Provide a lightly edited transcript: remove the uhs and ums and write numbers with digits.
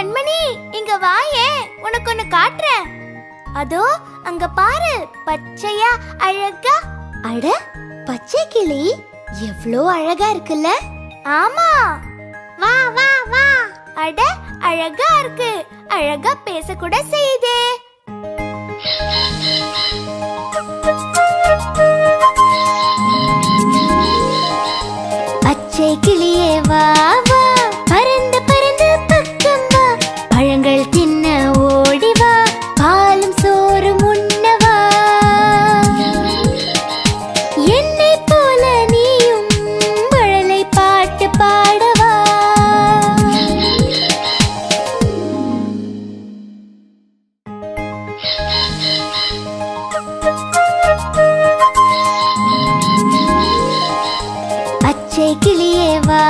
கண்மணி, இங்க வாயே, உனக்கு ஒன்னு காட்டுறேன். அதோ அங்க பாரு, பச்சையா அழகா. அட, பச்சை கிளி எவ்ளோ அழகா இருக்குல்ல? ஆமா, வா வா வா. அட, அழகா இருக்கு, அழகா பேச கூட செய்யுதே. பச்சை கிளியே வா வா, பறந்து பறந்து பக்கம் வா, பழங்கள் தின்ன ஓடி வா, பாலும் சோறும் உண்ணவா. என்னை போல நீயும் மழலை பாட்டு பாடவா. பச்சை கிளியே வா